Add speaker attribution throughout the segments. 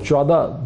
Speaker 1: 14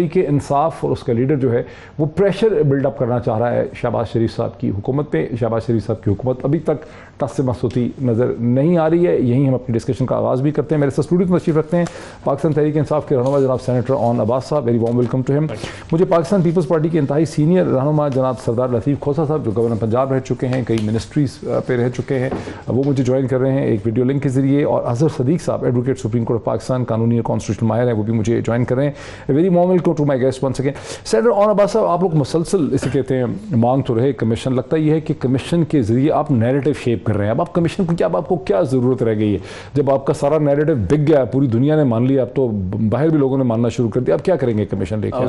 Speaker 1: تحریک انصاف اور اس کا لیڈر جو ہے وہ پریشر بلڈ اپ کرنا چاہ رہا ہے شہباز شریف صاحب کی حکومت پہ. شہباز شریف صاحب کی حکومت ابھی تک ٹس سے مس ہوتی نظر نہیں آ رہی ہے. یہیں ہم اپنی ڈسکشن کا آغاز بھی کرتے ہیں. میرے ساتھ اسٹوڈیو میں تشریف رکھتے ہیں پاکستان تحریک انصاف کے رہنما جناب سینیٹر اون عباس صاحب. ویری وارم ویلکم ٹو ہم. مجھے پاکستان پیپلز پارٹی کے انتہائی سینئر رہنما جناب سردار لطیف کھوسہ صاحب جو گورنر پنجاب رہ چکے ہیں, کئی منسٹریز پہ رہ چکے ہیں, وہ مجھے جوائن کر رہے ہیں ایک ویڈیو لنک کے ذریعے. اور اظہر صدیق صاحب advocate supreme court of Pakistan, قانونی اور کانسٹیٹیوشنل ماہر ہیں, وہ بھی مجھے جوائن کر رہے ہیں. Very warm welcome to my guest once again. Senator Aon Abbas صاحب, آپ لوگ مسلسل اسے کہتے ہیں مانگ تو رہے کمیشن, لگتا یہ ہے کہ کمیشن کے ذریعے آپ نیریٹو شیپ کر رہے ہیں. اب آپ کمیشن کو اب آپ کو کیا ضرورت رہ گئی ہے جب آپ کا سارا نیریٹو بک گیا, پوری دنیا نے مان لیا, اب تو باہر بھی لوگوں نے ماننا شروع کر دیا, اب کیا کریں گے کمیشن لے کے؟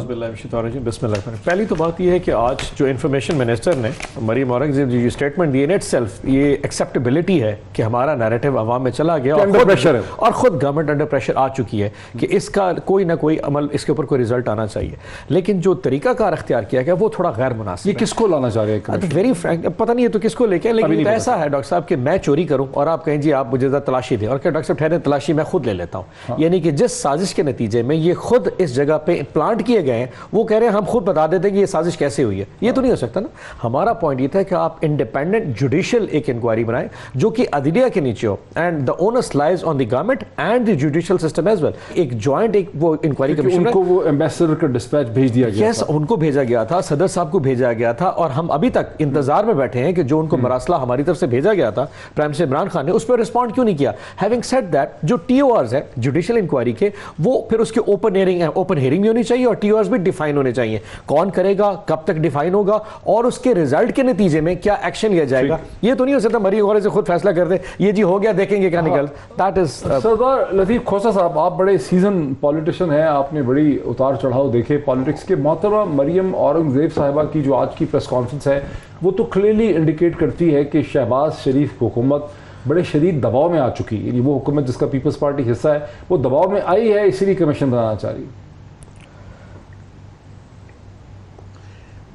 Speaker 2: بسم اللہ. پہلی تو بات یہ ہے کہ آج جو انفارمیشن منسٹر نے مریم اورنگزیب جی اسٹیٹمنٹ دی ان اٹ سیلف, یہ ایکسیپٹیبلٹی ہے کہ ہمارا نیریٹو عوام میں چلا گیا اور خود گورنمنٹ انڈر پریشر آ چکی ہے کہ اس کا کوئی نہ کوئی عمل, اس کے اوپر کوئی رزلٹ آنا چاہیے. لیکن جو طریقہ کار اختیار کیا گیا وہ تھوڑا غیر مناسب.
Speaker 1: یہ کس کو لانا چاہ رہے ہیں؟
Speaker 2: ویری فرینک, پتہ نہیں ہے تو کس کو لے کے, لیکن ایسا ہے ڈاکٹر صاحب کہ میں چوری کروں اور آپ کہیں جی آپ مجھے تلاشی دیں, اور کہ ڈاکٹر صاحب ٹھہرے تلاشی میں خود لے لیتا ہوں. یعنی کہ جس سازش کے نتیجے میں یہ خود اس جگہ پہ پلانٹ کیے گئے ہیں, وہ کہہ رہے ہیں ہم خود بتا دیتے ہیں کہ یہ سازش کیسے ہوئی ہے. یہ تو نہیں ہو سکتا نا. ہمارا پوائنٹ یہ تھا کہ آپ انڈیپینڈنٹ جوڈیشل ایک انکوائری بنائیں جو کہ عدلیہ کے نیچے ہو, and the onus lies on the government and the judicial system as well. ایک جوائنٹ ایک وہ انکوائری کمیشن,
Speaker 1: ان کو وہ ایمبیسڈر کا ڈسپیچ بھیج دیا گیا,
Speaker 2: یس ان کو بھیجا گیا تھا, صدر صاحب کو بھیجا گیا تھا, اور ہم ابھی تک انتظار میں بیٹھے ہیں کہ جو ان کو مراسلہ ہماری طرف سے بھیجا گیا تھا پرائم منسٹر عمران خان نے, اس پہ رسپونڈ کیوں نہیں کیا. ہیونگ سیڈ دیٹ, جو ٹی او آرز ہیں جوڈیشل انکوائری کے, وہ پھر اس کے اوپن ہیئرنگ بھی ہونی چاہیے, اور ٹی او آرز بھی ڈیفائن ہونے چاہیے. کون کرے گا, کب تک ڈیفائن ہوگا, اور اس کے ریزلٹ کے نتیجے میں کیا ایکشن لیا جائے گا. یہ تو نہیں ہو سکتا مریم غورے سے خود فیصلہ کر دے یہ جی ہو گیا دیکھیں گے کیا نکل. That is.
Speaker 1: سردار لطیف کھوسہ صاحب, آپ بڑے سیزن پولیٹیشین ہیں, آپ نے بڑی اتار چڑھاؤ دیکھے پالیٹکس کے. محترمہ مریم اورنگزیب صاحبہ کی جو آج کی پریس کانفرنس ہے وہ تو کلیئرلی انڈیکیٹ کرتی ہے کہ شہباز شریف حکومت بڑے شدید دباؤ میں آ چکی ہے. یعنی وہ حکومت جس کا پیپلز پارٹی حصہ ہے وہ دباؤ میں آئی ہے, اسی لیے کمیشن بنانا چاہ رہی ہے.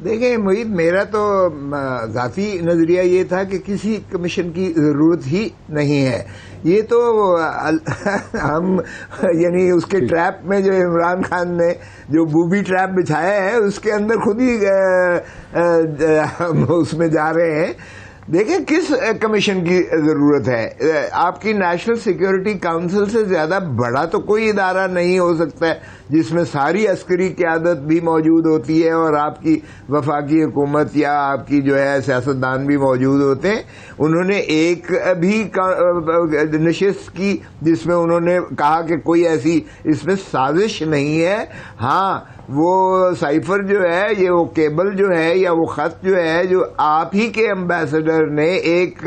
Speaker 3: دیکھیں محیط, میرا تو ذاتی نظریہ یہ تھا کہ کسی کمیشن کی ضرورت ہی نہیں ہے. یہ تو ہم یعنی اس کے ٹریپ میں جو عمران خان نے جو بوبی ٹریپ بچھایا ہے اس کے اندر خود ہی ہم اس میں جا رہے ہیں. دیکھیں کس کمیشن کی ضرورت ہے. آپ کی نیشنل سیکیورٹی کاؤنسل سے زیادہ بڑا تو کوئی ادارہ نہیں ہو سکتا ہے جس میں ساری عسکری قیادت بھی موجود ہوتی ہے اور آپ کی وفاقی حکومت یا آپ کی جو ہے سیاستدان بھی موجود ہوتے ہیں. انہوں نے ایک بھی نشست کی جس میں انہوں نے کہا کہ کوئی ایسی اس میں سازش نہیں ہے. ہاں وہ سائفر جو ہے, یہ وہ کیبل جو ہے یا وہ خط جو ہے جو آپ ہی کے امبیسڈر نے ایک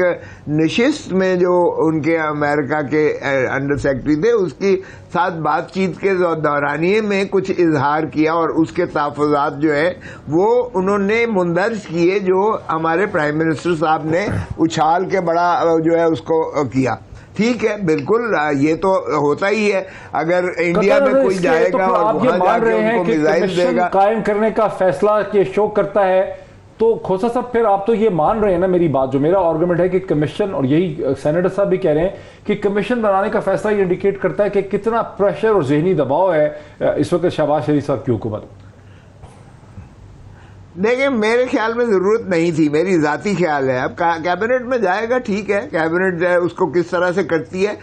Speaker 3: نشست میں جو ان کے امریکہ کے انڈر سیکرٹری تھے اس کی ساتھ بات چیت کے دورانیے میں کچھ اظہار کیا, اور اس کے تحفظات جو ہے وہ انہوں نے مندرج کیے جو ہمارے پرائم منسٹر صاحب نے اچھال کے بڑا جو ہے اس کو کیا. ٹھیک ہے, بالکل یہ تو ہوتا ہی ہے. اگر انڈیا میں کوئی جائے گا اور وہاں جا کے ان کو میزائل دے گا,
Speaker 1: قائم کرنے کا فیصلہ یہ شو کرتا ہے, تو کھوسہ صاحب پھر آپ تو یہ مان رہے ہیں نا میری بات, جو میرا آرگومنٹ ہے کہ کمیشن, اور یہی سینیٹر صاحب بھی کہہ رہے ہیں کہ کمیشن بنانے کا فیصلہ یہ انڈیکیٹ کرتا ہے کہ کتنا پریشر اور ذہنی دباؤ ہے اس وقت شہباز شریف صاحب کی حکومت.
Speaker 3: دیکھیں میرے خیال میں ضرورت نہیں تھی, میری ذاتی خیال ہے. اب کیبنٹ میں جائے گا, ٹھیک ہے, کیبنٹ اس کو کس طرح سے کرتی ہے,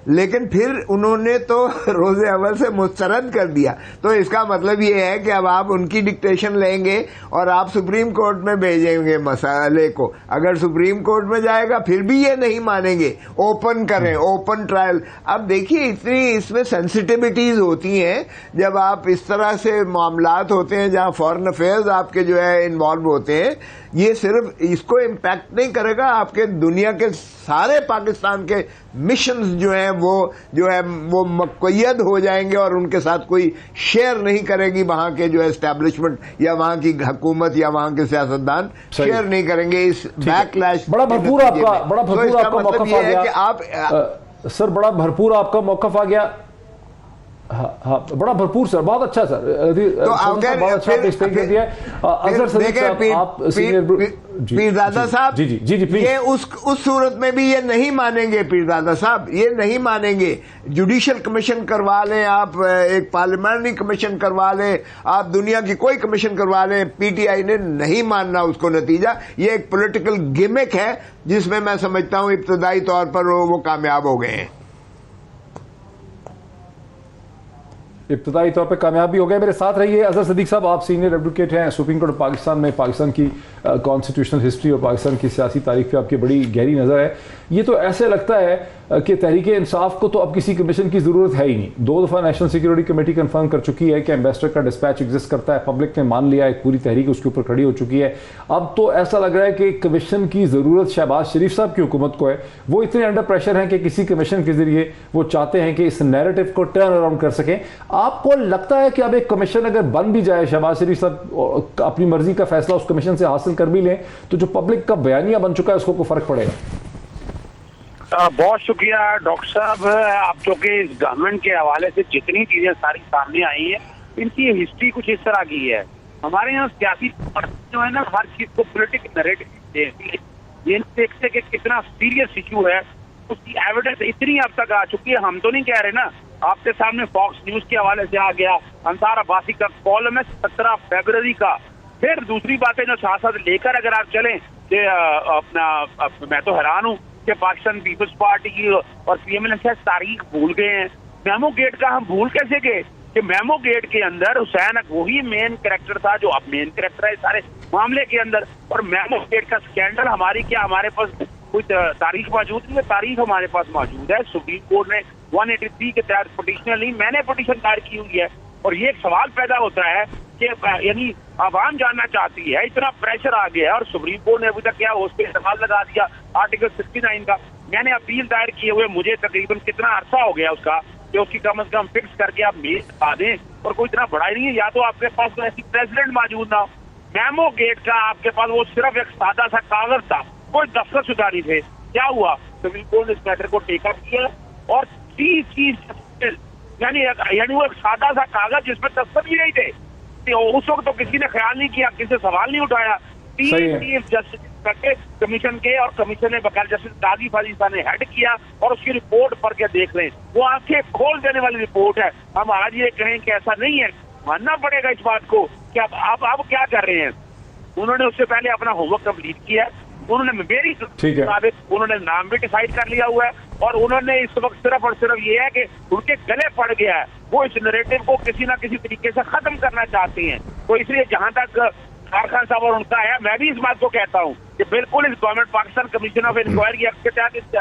Speaker 3: لیکن پھر انہوں نے تو روز اول سے مسترد کر دیا. تو اس کا مطلب یہ ہے کہ اب آپ ان کی ڈکٹیشن لیں گے اور آپ سپریم کورٹ میں بھیجیں گے مسئلے کو. اگر سپریم کورٹ میں جائے گا پھر بھی یہ نہیں مانیں گے, اوپن کریں, اوپن ٹرائل. اب دیکھیے اتنی اس میں سینسٹیوٹیز ہوتی ہیں جب آپ اس طرح سے معاملات ہوتے ہیں جہاں فارن افیئرز آپ کے جو ہے انوالو ہوتے ہیں. یہ صرف اس کو امپیکٹ نہیں کرے گا, آپ کے دنیا کے سارے پاکستان کے مشنز جو ہیں وہ مقید ہو جائیں گے, اور ان کے ساتھ کوئی شیئر نہیں کرے گی وہاں کے جو ہے اسٹیبلشمنٹ یا وہاں کی حکومت یا وہاں کے سیاستدان شیئر نہیں کریں گے. اس بیک لیش
Speaker 1: بڑا بھرپور آپ کا موقف آ گیا سر, بڑا بھرپور آپ کا موقف آ گیا. ہاں بڑا بھرپور سر، بہت اچھا سر،
Speaker 3: تو اگر
Speaker 1: بہت اچھا پیش کر دیا ہے۔ اظہر صدیق صاحب آپ
Speaker 3: پیرزادہ صاحب،
Speaker 1: جی جی جی جی پلیز،
Speaker 3: یہ اس صورت میں بھی یہ نہیں مانیں گے پیرزادہ صاحب، یہ نہیں مانیں گے۔ جوڈیشل کمیشن کروا لیں آپ، ایک پارلیمنٹری کمیشن کروا لیں آپ، دنیا کی کوئی کمیشن کروا لیں، پی ٹی آئی نے نہیں ماننا اس کو نتیجہ۔ یہ ایک پولیٹیکل گیمک ہے جس میں میں سمجھتا ہوں ابتدائی طور پر وہ کامیاب ہو گئے ہیں،
Speaker 1: ابتدائی طور پہ کامیاب بھی ہو گئے۔ میرے ساتھ رہیے اظہر صدیق صاحب، آپ سینئر ایڈوکیٹ ہیں سپریم کورٹ آف پاکستان میں، پاکستان کی کانسٹیٹیوشنل ہسٹری اور پاکستان کی سیاسی تاریخ پہ آپ کی بڑی گہری نظر ہے۔ یہ تو ایسے لگتا ہے کہ تحریک انصاف کو تو اب کسی کمیشن کی ضرورت ہے ہی نہیں، 2 دفعہ نیشنل سیکیورٹی کمیٹی کنفرم کر چکی ہے کہ ایمبیسڈر کا ڈسپیچ ایگزسٹ کرتا ہے، پبلک نے مان لیا، ایک پوری تحریک اس کے اوپر کھڑی ہو چکی ہے۔ اب تو ایسا لگ رہا ہے کہ کمیشن کی ضرورت شہباز شریف صاحب کی حکومت کو ہے، وہ اتنے انڈر پریشر ہیں کہ کسی کمیشن کے ذریعے وہ چاہتے ہیں کہ اس نیریٹو کو ٹرن اراؤنڈ کر سکیں۔ آپ کو لگتا ہے کہ اب ایک کمیشن اگر بن بھی جائے، شہباز شریف صاحب اپنی مرضی کا فیصلہ اس کمیشن سے حاصل کر بھی لیں، تو جو پبلک کا بیانیہ بن چکا ہے اس کو کوئی فرق پڑے گا؟
Speaker 4: بہت شکریہ ڈاکٹر صاحب، آپ چونکہ اس گورنمنٹ کے حوالے سے جتنی چیزیں ساری سامنے آئی ہیں ان کی ہسٹری کچھ اس طرح کی ہے۔ ہمارے یہاں سیاسی جو ہے نا ہر چیز کو پولیٹیکل نیریٹو دیتی ہے، یہ دیکھتے کہ کتنا سیریس ایشو ہے، اس کی ایویڈنس اتنی اب تک آ چکی ہے۔ ہم تو نہیں کہہ رہے نا، آپ کے سامنے فاکس نیوز کے حوالے سے آ گیا، انصار عباسی کا کالم ہے 17 فیبروری کا۔ پھر دوسری باتیں جو ساتھ ساتھ لے کر اگر آپ چلیں کہ میں تو حیران ہوں کہ پاکستان پیپلز پارٹی کی اور پی ایم ایل ایس تاریخ بھول گئے ہیں۔ میمو گیٹ کا ہم بھول کیسے گئے کہ میمو گیٹ کے اندر حسین وہی مین کریکٹر تھا جو اب مین کریکٹر ہے سارے معاملے کے اندر، اور میمو گیٹ کا سکینڈل ہماری کیا ہمارے پاس کوئی تاریخ موجود نہیں ہے؟ تاریخ ہمارے پاس موجود ہے۔ سپریم کورٹ نے 183 کے تحت پٹیشن لی، میں نے پٹیشن دائر کی ہوئی ہے، اور یہ ایک سوال پیدا ہوتا ہے کہ یعنی عوام جاننا چاہتی ہے، اتنا پریشر آ گیا ہے اور سپریم کورٹ نے ابھی تک کیا اس پہ سوال لگا دیا آرٹیکل 69 کا۔ میں نے اپیل دائر کیے ہوئے مجھے تقریباً کتنا عرصہ ہو گیا اس کا کہ اس کی کم از کم فکس کر کے آپ میز بتا دیں، اور کوئی اتنا بڑا ہی نہیں ہے، یا تو آپ کے پاس ایسی پریزیڈنٹ موجود نہ ہو۔ میمو گیٹ کا آپ کے پاس وہ صرف ایک سادہ سا کاغذ تھا، کوئی دستخط شدہ نہیں تھے۔ کیا ہوا؟ سپریم کورٹ نے اس میٹر کو ٹیک اپ کیا اور 30 چیز یعنی وہ ایک سادہ سا کاغذ جس پہ دستخط بھی نہیں تھے، اس وقت تو کسی نے خیال نہیں کیا، کسی سے سوال نہیں اٹھایا۔ 3 چیف جسٹس کمیشن کے، اور کمیشن نے بقیر جسٹس قاضی فاضل صاحب نے ہیڈ کیا، اور اس کی رپورٹ پڑھ کے دیکھ لیں، وہ آنکھیں کھول دینے والی رپورٹ ہے۔ ہم آج یہ کہیں کہ ایسا نہیں ہے، ماننا پڑے گا اس بات کو کہ اب کیا کر رہے ہیں۔ انہوں نے اس سے پہلے اپنا ہوم ورک کمپلیٹ کیا، انہوں نے میری مطابق انہوں نے نام بھی ڈیسائیڈ کر لیا ہوا ہے، اور انہوں نے اس وقت صرف اور صرف یہ ہے کہ ان کے گلے پڑ گیا ہے، وہ اس نریٹو کو کسی نہ کسی طریقے سے ختم کرنا چاہتے ہیں۔ تو اس لیے جہاں تک خان صاحب اور ان کا ہے، میں بھی اس بات کو کہتا ہوں کہ بالکل اس government Pakistan commission of inquiry act کے تحت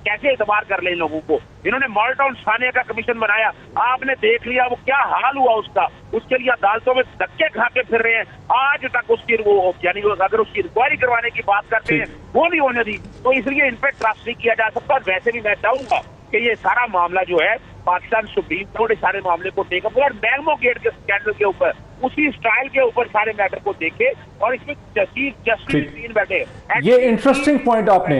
Speaker 4: کیسے اعتبار کر لیں لوگوں کو۔ انہوں نے مالٹا ثانیہ کا کمیشن بنایا، آپ نے دیکھ لیا وہ کیا حال ہوا اس کا، اس کے لیے عدالتوں میں دھکے کھا کے پھر رہے ہیں، آج تک اس کی یعنی اگر اس کی انکوائری کروانے کی بات کرتے ہیں وہ نہیں ہونے دی، تو اس لیے ان پہ ٹرسٹ نہیں کیا جا سکتا۔ ویسے بھی میں چاہوں گا کہ یہ سارا معاملہ جو ہے پاکستان سپریم کورٹ اس سارے معاملے کو ٹیک اپ، اور میمو گیٹ کے اسکینڈل کے اوپر اسی اسٹائل کے اوپر سارے میٹر کو دیکھے، اور اس میں چیف جسٹس 3 بیٹھے۔
Speaker 1: یہ انٹرسٹنگ پوائنٹ آپ نے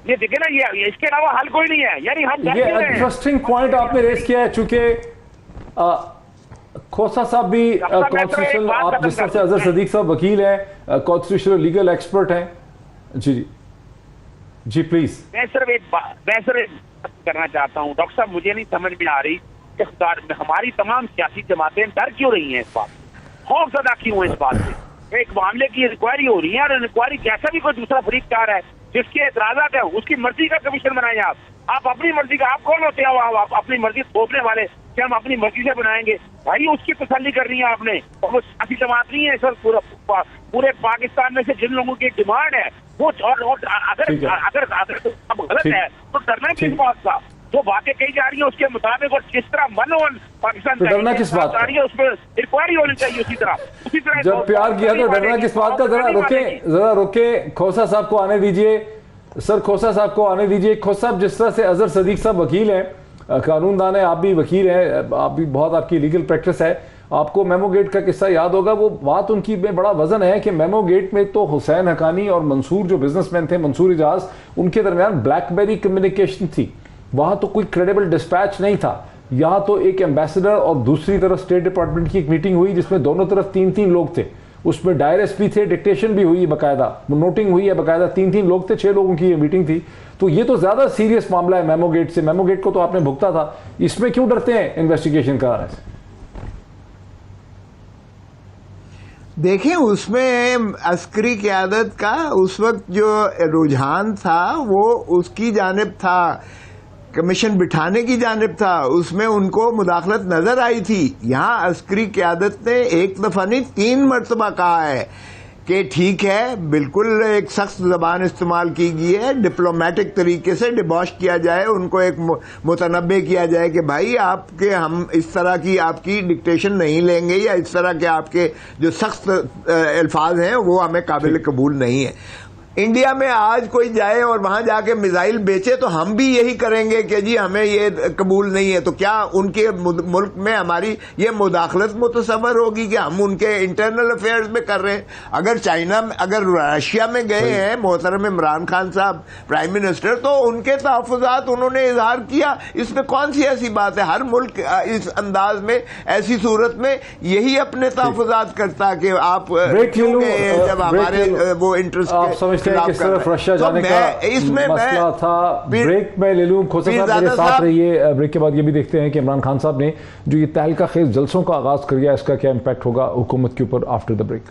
Speaker 4: یہ دیکھیں نا، یہ اس کے علاوہ حل کوئی نہیں ہے، یعنی ہم
Speaker 1: یہ انٹرسٹنگ پوائنٹ آپ نے ریز کیا ہے، چونکہ کھوسا صاحب بھی کانسٹیٹیوشنل، آپ جس طرح سے اظہر صدیق صاحب وکیل ہیں، کانسٹیٹیوشنل لیگل ایکسپرٹ ہیں، جی جی پلیز۔
Speaker 4: میں صرف ایک بات کرنا چاہتا ہوں ڈاکٹر صاحب، مجھے نہیں سمجھ میں آ رہی کہ ہماری تمام سیاسی جماعتیں ڈر کیوں رہی ہیں اس بات، خوف زدہ کیوں ہیں اس بات سے۔ ایک معاملے کی انکوائری ہو رہی ہے، اور انکوائری جیسا بھی کوئی دوسرا فریق چاہ رہا ہے، جس کے اعتراضات ہیں اس کی مرضی کا کمیشن بنائیں آپ اپنی مرضی کا، آپ کون ہوتے ہیں آپ اپنی مرضی تھوپنے والے کہ ہم اپنی مرضی سے بنائیں گے؟ بھائی اس کی تسلی کرنی ہے آپ نے، اور وہ سیاسی جماعت نہیں ہے سر، پورے پاکستان میں سے جن لوگوں کی ڈیمانڈ ہے وہ، اور اگر غلط ہے تو ڈرنا کس بات کا؟ جو باتیں کہی جا رہی ہیں اس کے مطابق، اور جس طرح منون پاکستان
Speaker 1: ڈرنا کس بات کا؟
Speaker 4: اس پہ انکوائری ہونی چاہیے اسی طرح
Speaker 1: جب پیار کیا تو ڈرنا کس بات کا؟ ذرا رکیں، کھوسا صاحب کو آنے دیجئے، سر کھوسا صاحب کو آنے دیجئے۔ کھوسا صاحب، جس طرح سے اظہر صدیق صاحب وکیل ہیں، قانون دان ہیں، آپ بھی وکیل ہیں، آپ بھی بہت آپ کی لیگل پریکٹس ہے، آپ کو میمو گیٹ کا قصہ یاد ہوگا۔ وہ بات ان کی میں بڑا وزن ہے کہ میمو گیٹ میں تو حسین حقانی اور منصور جو بزنس مین تھے، منصور اجاز، ان کے درمیان بلیک بیری کمیونیکیشن تھی، وہاں تو کوئی کریڈیبل ڈسپیچ نہیں تھا. یہاں تو ایک ایمبیسڈر اور دوسری طرف اسٹیٹ ڈپارٹمنٹ کی ایک میٹنگ ہوئی جس میں دونوں طرف 3 لوگ تھے. اس میں ڈائریکٹس بھی تھے, ڈکٹیشن بھی ہوئی باقاعدہ, نوٹنگ ہوئی ہے باقاعدہ, 3 لوگ تھے, 6 لوگوں کی یہ میٹنگ تھی. تو یہ تو زیادہ سیریس معاملہ ہے میمو گیٹ سے. میمو گیٹ کو تو آپ نے بھگتا تھا, اس میں کیوں ڈرتے ہیں انویسٹیگیشن کرانے سے؟
Speaker 3: دیکھیں اس میں عسکری قیادت کا اس وقت جو رجحان تھا وہ اس کی جانب تھا, کمیشن بٹھانے کی جانب تھا, اس میں ان کو مداخلت نظر آئی تھی. یہاں عسکری قیادت نے ایک دفعہ نہیں 3 مرتبہ کہا ہے کہ ٹھیک ہے, بالکل ایک سخت زبان استعمال کی گئی ہے, ڈپلومیٹک طریقے سے ڈبوش کیا جائے, ان کو ایک متنبع کیا جائے کہ بھائی آپ کے ہم اس طرح کی آپ کی ڈکٹیشن نہیں لیں گے, یا اس طرح کے آپ کے جو سخت الفاظ ہیں وہ ہمیں قابل قبول نہیں ہے. انڈیا میں آج کوئی جائے اور وہاں جا کے میزائل بیچے تو ہم بھی یہی کریں گے کہ جی ہمیں یہ قبول نہیں ہے. تو کیا ان کے ملک میں ہماری یہ مداخلت متصور ہوگی کہ ہم ان کے انٹرنل افیئرز میں کر رہے ہیں؟ اگر چائنا میں, اگر رشیا میں گئے ہیں محترم عمران خان صاحب پرائم منسٹر, تو ان کے تحفظات انہوں نے اظہار کیا. اس میں کون سی ایسی بات ہے؟ ہر ملک اس انداز میں ایسی صورت میں یہی اپنے تحفظات کرتا کہ آپ کیوں گئے ہیں جب ہمارے وہ انٹرسٹ
Speaker 1: کہ صرف رشیا جانے کا مسئلہ تھا. بریک میں لے لوں, کھوسا صاحب میرے ساتھ رہیے. بریک کے بعد یہ بھی دیکھتے ہیں کہ عمران خان صاحب نے جو یہ تہلکہ خیز جلسوں کا آغاز کر گیا, اس کا کیا امپیکٹ ہوگا حکومت کے اوپر آفٹر دا بریک.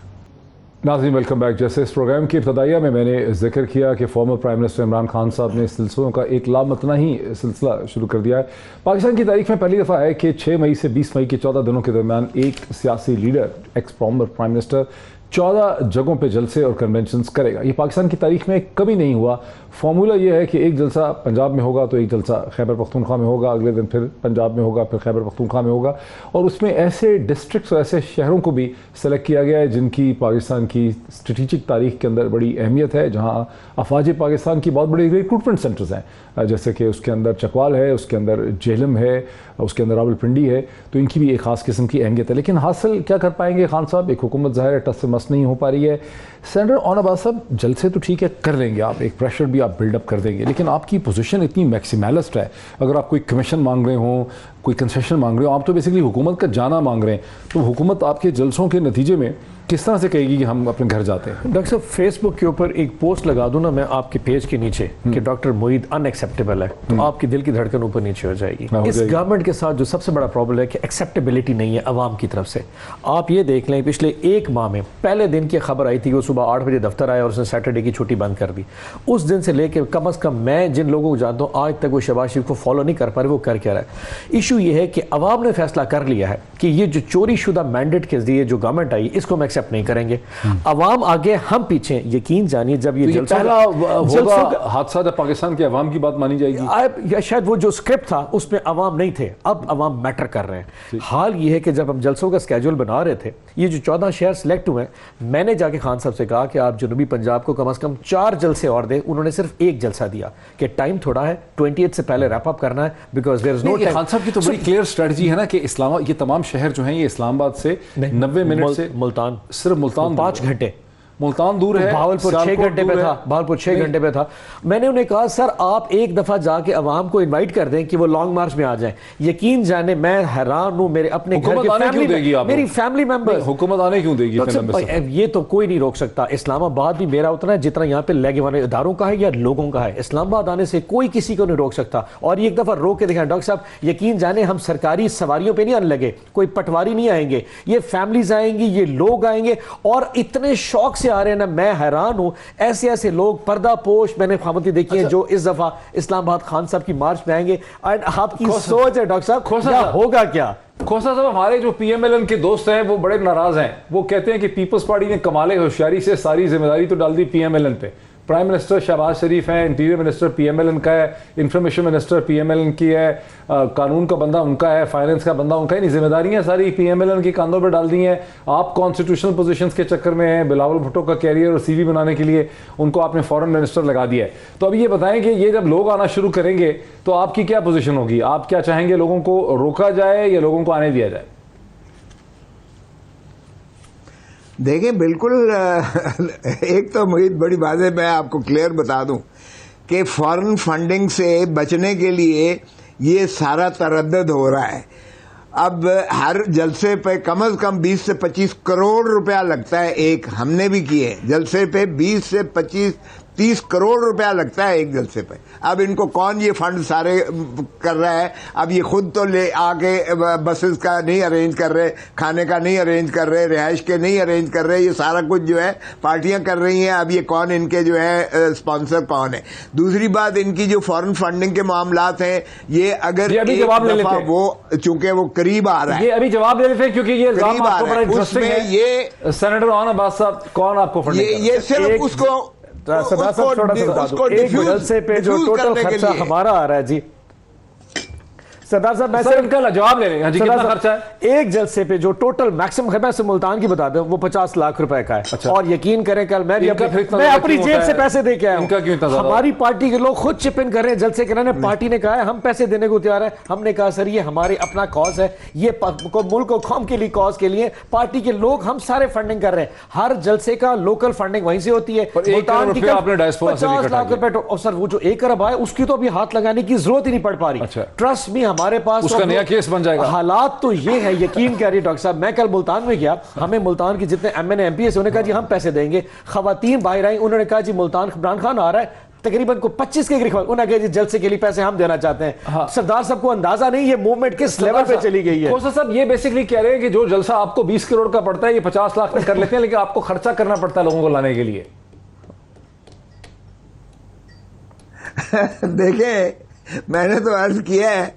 Speaker 1: ناظرین ویلکم بیک. جیسے اس پروگرام کی ابتدائیہ میں نے ذکر کیا کہ former prime minister Imran Khan صاحب نے سلسلوں کا ایک لامتناہی سلسلہ شروع کر دیا ہے. پاکستان کی تاریخ میں پہلی دفعہ ہے کہ 6 مئی سے 20 مئی کے 14 دنوں کے درمیان ایک سیاسی leader, x former prime minister 14 جگہوں پہ جلسے اور کنونشنز کرے گا. یہ پاکستان کی تاریخ میں کبھی نہیں ہوا. فارمولہ یہ ہے کہ ایک جلسہ پنجاب میں ہوگا تو ایک جلسہ خیبر پختونخوا میں ہوگا, اگلے دن پھر پنجاب میں ہوگا, پھر خیبر پختونخوا میں ہوگا. اور اس میں ایسے ڈسٹرکٹس اور ایسے شہروں کو بھی سلیکٹ کیا گیا ہے جن کی پاکستان کی اسٹریٹجک تاریخ کے اندر بڑی اہمیت ہے, جہاں افواج پاکستان کی بہت بڑی ریکروٹمنٹ سینٹرز ہیں, جیسے کہ اس کے اندر چکوال ہے, اس کے اندر جہلم ہے, اس کے اندر راولپنڈی ہے. تو ان کی بھی ایک خاص قسم کی اہمیت ہے. لیکن حاصل کیا کر پائیں گے خان صاحب؟ ایک حکومت ظاہر ہے ٹس سے مس نہیں ہو پا رہی ہے. سینیٹر اون عباس صاحب, جلسے تو ٹھیک ہے کر لیں گے آپ, ایک پریشر بھی آپ بلڈ اپ کر دیں گے, لیکن آپ کی پوزیشن اتنی میکسیملسٹ ہے. اگر آپ کوئی کمیشن مانگ رہے ہوں, کوئی کنسیشن مانگ رہے ہوں, آپ تو بیسیکلی حکومت کا جانا مانگ رہے ہیں, تو حکومت آپ کے جلسوں کے نتیجے میں کس طرح سے کہے گی کہ ہم اپنے گھر جاتے ہیں؟
Speaker 2: ڈاکٹر صاحب فیس بک کے اوپر ایک پوسٹ لگا دوں نا میں آپ کے پیج کے نیچے کہ ڈاکٹر معید ان ایکسیپٹیبل ہے, تو آپ کی دل کی دھڑکن اوپر نیچے ہو جائے گی. اس گورنمنٹ کے ساتھ جو سب سے بڑا پرابلم ہے کہ ایکسیپٹیبلٹی نہیں ہے عوام کی طرف سے. آپ یہ دیکھ لیں پچھلے 1 ماہ میں پہلے دن کی خبر آئی تھی کہ وہ صبح 8 بجے دفتر آیا اور اس نے سیٹرڈے کی چھٹی بند کر دی. اس دن سے لے کے کم از کم میں جن لوگوں کو جانتا ہوں آج تک وہ شہباز شریف کو فالو نہیں کر پا رہے, وہ کر کیا رہا ہے. ایشو یہ ہے کہ عوام نے فیصلہ کر لیا ہے کہ یہ جو چوری شدہ مینڈیٹ کے ذریعے جو گورنمنٹ آئی اس کو ہم ایکسیپٹ نہیں کریں گے. عوام آگے ہم پیچھے. یقین جانیے جب یہ
Speaker 1: پہلا ہوگا حادثہ جب پاکستان کے عوام کی بات مانی جائے گی,
Speaker 2: یا شاید وہ جو اسکرپٹ تھا اس میں عوام نہیں تھے, اب عوام میٹر کر رہے ہیں. حال یہ ہے کہ جب ہم جلسوں کا اسکیجول بنا رہے تھے, یہ جو 14 شہر سلیکٹ ہوئے ہیں, میں نے جا کے خان صاحب سے کہا کہ آپ جنوبی پنجاب کو کم از کم 4 جلسے اور دیں. انہوں نے صرف 1 جلسہ دیا کہ ٹائم تھوڑا ہے, 28 سے پہلے ریپ اپ کرنا ہے because there is no time.
Speaker 1: Khan صاحب کی تو بڑی کلیئر اسٹریٹجی ہے نا کہ یہ تمام شہر جو ہیں یہ اسلام آباد سے 90 منٹ سے
Speaker 2: ملتان,
Speaker 1: صرف ملتان
Speaker 2: 5 گھنٹے,
Speaker 1: ملتان دور ہے,
Speaker 2: بھاولپور 6 گھنٹے پہ تھا, بھاولپور 6 گھنٹے پہ تھا. میں نے انہیں کہا سر آپ ایک دفعہ جا کے عوام کو انوائٹ کر دیں کہ وہ لانگ مارچ میں آ جائیں. یقین جانے میں حیران ہوں, میرے اپنے گھر کے میری فیملی ممبر
Speaker 1: حکومت آنے کیوں دے گی؟
Speaker 2: یہ تو کوئی نہیں روک سکتا. اسلام آباد بھی میرا اتنا ہے جتنا یہاں پہ لیگے والے اداروں کا ہے یا لوگوں کا ہے. اسلام آباد آنے سے کوئی کسی کو نہیں روک سکتا. اور یہ ایک دفعہ روک کے دکھائیں ڈاکٹر صاحب, یقین جانے ہم سرکاری سواریوں پہ نہیں آنے لگے, کوئی پٹواری نہیں آئیں گے, یہ فیملیز آئیں گی, یہ لوگ آئیں گے اور اتنے شوق سے آ رہے ہیں نا. میں حیران ہوں, ایسے لوگ پردہ پوش میں نے خامتی دیکھی ہیں جو اس دفعہ اسلام آباد خان صاحب کی مارچ میں آئیں گے. آپ کی سوچ ہے ڈاکٹر صاحب کیا ہوگا کیا؟
Speaker 1: کھوسا صاحب ہمارے جو پی ایم ایل این کے دوست ہیں وہ بڑے ناراض ہیں. وہ کہتے ہیں کہ پیپلز پارٹی نے کمال ہوشیاری سے ساری ذمہ داری تو ڈال دی پی ایم ایل این پہ. پرائم منسٹر شہباز شریف ہیں, interior minister P M L N کا ہے, information minister P M L N کی ہے, قانون کا بندہ ان کا ہے, فائننس کا بندہ ان کا ہے. ذمہ داریاں ساری پی ایم ایل این کے کاندھوں پہ ڈال دی ہیں. آپ کانسٹیٹیوشنل پوزیشنز کے چکر میں ہیں, بلاول بھٹو کا کیریئر اور سی وی بنانے کے لیے ان کو آپ نے فورن منسٹر لگا دیا ہے. تو اب یہ بتائیں کہ یہ جب لوگ آنا شروع کریں گے تو آپ کی کیا پوزیشن ہوگی؟ آپ کیا چاہیں گے, لوگوں کو روکا جائے یا لوگوں کو آنے دیا جائے؟
Speaker 3: دیکھیں بالکل ایک تو معید بڑی بات ہے, میں آپ کو کلیئر بتا دوں کہ فارن فنڈنگ سے بچنے کے لیے یہ سارا تردد ہو رہا ہے. اب ہر جلسے پہ کم از کم 20 سے 25 کروڑ روپیہ لگتا ہے ایک. ہم نے بھی کیے جلسے پہ 20 سے 25-30 کروڑ روپیہ لگتا ہے ایک جلسے پہ. اب ان کو کون یہ فنڈ سارے کر رہا ہے؟ اب یہ خود تو لے آ کے بسز کا نہیں ارینج کر رہے, کھانے کا نہیں ارینج کر رہے, رہائش کے نہیں ارینج کر رہے, یہ سارا کچھ جو ہے پارٹیاں کر رہی ہیں. اب یہ کون ان کے جو ہے اسپانسر کون ہے؟ دوسری بات, ان کی جو فارن فنڈنگ کے معاملات ہیں, یہ اگر ایک دفعہ وہ چونکہ وہ قریب آ رہا ہے,
Speaker 1: یہ ابھی جواب لے لیتے ہیں کیونکہ یہ
Speaker 3: قریب آ رہا ہے, اس میں یہ
Speaker 1: سینیٹر عون عباس صاحب کون آپ کو فنڈنگ
Speaker 3: یہ صرف اس کو
Speaker 2: سردار صاحب تھوڑا سا بتا دو, ایک جلسے پہ جو ٹوٹل خرچہ ہمارا آ رہا ہے جی سردار صاحب, میں
Speaker 1: ان کا جواب لے لیں گے. کتنا خرچہ ہے
Speaker 2: ایک جلسے پہ جو ٹوٹل میکسیمم میں سے ملتان کی بتا دوں وہ 50 لاکھ روپے کا ہے. اور یقین کریں کل میں اپنی جیب سے پیسے دے کے آیا ہوں. ہماری پارٹی کے لوگ خود چپ ان کر رہے ہیں جلسے کے. پارٹی نے کہا ہے ہم پیسے دینے کو تیار ہیں. ہم نے کہا سر یہ ہمارے اپنا کاز ہے, یہ ملک و قوم کے لیے کاز کے لیے پارٹی کے لوگ ہم سارے فنڈنگ کر رہے ہیں. ہر جلسے کا لوکل فنڈنگ وہیں سے ہوتی ہے. 50 لاکھ روپے. اور سر وہ جو 1 ارب آئے اس کی تو ابھی ہاتھ لگانے کی ضرورت ہی نہیں پڑ پا رہی. ٹرسٹ بھی ہمارے پاس
Speaker 1: کیس بن جائے گا.
Speaker 2: حالات تو یہ ہے, یقین کہہ رہی ڈاکٹر صاحب. میں کل ملتان میں گیا, ہمیں ملتان کی جتنے M N A M P S انہوں نے کہا جی ہم پیسے دیں گے. خواتین باہر آئیں, انہوں نے کہا جی ملتان عمران خان آ رہا ہے تقریباً کو 25 کے قریب, انہوں نے کہا جی جلسے کے لیے پیسے ہم دینا چاہتے ہیں. سردار صاحب کو اندازہ نہیں یہ موومنٹ کس لیول پہ چلی گئی ہے.
Speaker 1: کوسا صاحب یہ بیسکلی کہہ رہے ہیں کہ جو جلسہ آپ کو 20 کروڑ کا پڑتا ہے یہ 50 لاکھ میں کر لیتے ہیں, لیکن آپ کو خرچہ کرنا پڑتا ہے لوگوں کو لانے کے لیے.
Speaker 3: دیکھیں میں نے تو عرض کیا ہے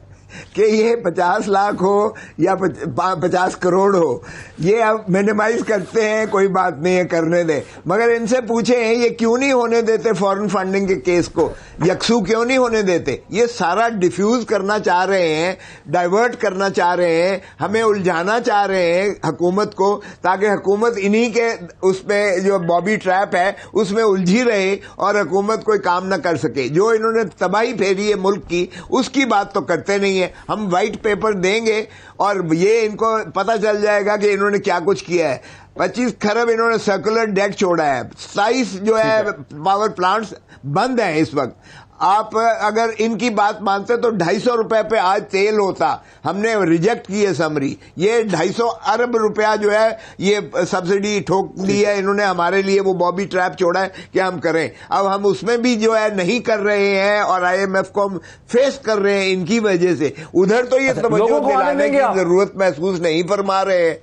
Speaker 3: کہ یہ 50 لاکھ ہو یا 50 کروڑ ہو, یہ اب مینیمائز کرتے ہیں, کوئی بات نہیں ہے, کرنے دیں. مگر ان سے پوچھیں یہ کیوں نہیں ہونے دیتے فارن فنڈنگ کے کیس کو, یکسو کیوں نہیں ہونے دیتے؟ یہ سارا ڈیفیوز کرنا چاہ رہے ہیں, ڈائیورٹ کرنا چاہ رہے ہیں, ہمیں الجھانا چاہ رہے ہیں حکومت کو, تاکہ حکومت انہی کے اس پہ جو بابی ٹریپ ہے اس میں الجھی رہے اور حکومت کوئی کام نہ کر سکے. جو انہوں نے تباہی پھیری ہے ملک کی, اس کی بات تو کرتے نہیں ہیں. ہم وائٹ پیپر دیں گے اور یہ ان کو پتہ چل جائے گا کہ انہوں نے کیا کچھ کیا ہے. 25 کھرب انہوں نے سرکولر ڈیٹ چھوڑا ہے. 27 جو ہے پاور پلانٹس بند ہیں اس وقت. آپ اگر ان کی بات مانتے تو 250 روپے پہ آج تیل ہوتا. ہم نے ریجیکٹ کی ہے سمری. یہ 250 ارب روپیہ جو ہے یہ سبسڈی ٹھوک دی ہے انہوں نے ہمارے لیے. وہ بابی ٹریپ چھوڑا ہے کہ ہم کریں. اب ہم اس میں بھی جو ہے نہیں کر رہے ہیں اور آئی ایم ایف کو ہم فیس کر رہے ہیں ان کی وجہ سے. ادھر تو یہ توجہ دلانے کی ضرورت محسوس نہیں فرما رہے ہیں.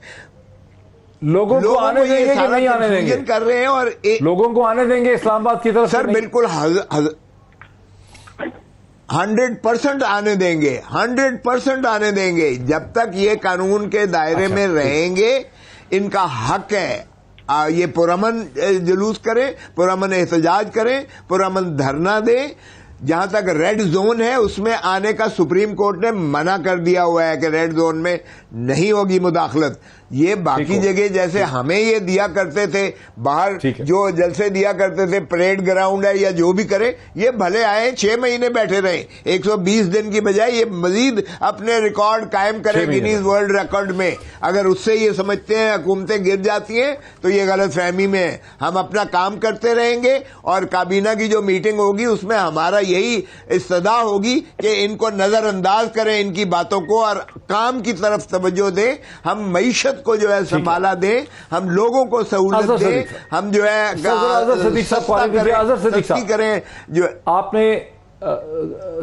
Speaker 1: لوگوں کو آنے دیں گے کہ نہیں آنے دیں گے
Speaker 3: کر رہے ہیں, اور
Speaker 1: لوگوں کو آنے دیں گے اسلام آباد کی طرف.
Speaker 3: سر بالکل 100% آنے دیں گے, 100% آنے دیں گے. جب تک یہ قانون کے دائرے میں رہیں گے ان کا حق ہے. یہ پرامن جلوس کریں, پرامن احتجاج کریں, پرامن دھرنا دیں. جہاں تک ریڈ زون ہے اس میں آنے کا سپریم کورٹ نے منع کر دیا ہوا ہے کہ ریڈ زون میں نہیں ہوگی مداخلت. یہ باقی جگہ جیسے ہمیں یہ دیا کرتے تھے باہر, جو جلسے دیا کرتے تھے پریڈ گراؤنڈ ہے یا جو بھی کرے, یہ بھلے آئے 6 مہینے بیٹھے رہے 120 دن کی بجائے. یہ مزید اپنے ریکارڈ قائم کرے گینیز ورلڈ ریکارڈ میں. اگر اس سے یہ سمجھتے ہیں حکومتیں گر جاتی ہیں تو یہ غلط فہمی میں ہے. ہم اپنا کام کرتے رہیں گے اور کابینہ کی جو میٹنگ ہوگی اس میں ہمارا یہی استدعا ہوگی کہ ان کو نظر انداز کریں ان کی باتوں کو اور کام کی طرف توجہ دیں. ہم معیشت کو جو ہے سنبھالا دیں, ہم لوگوں کو سہولت دیں, ہم جو ہے سستی کریں. جو
Speaker 1: آپ نے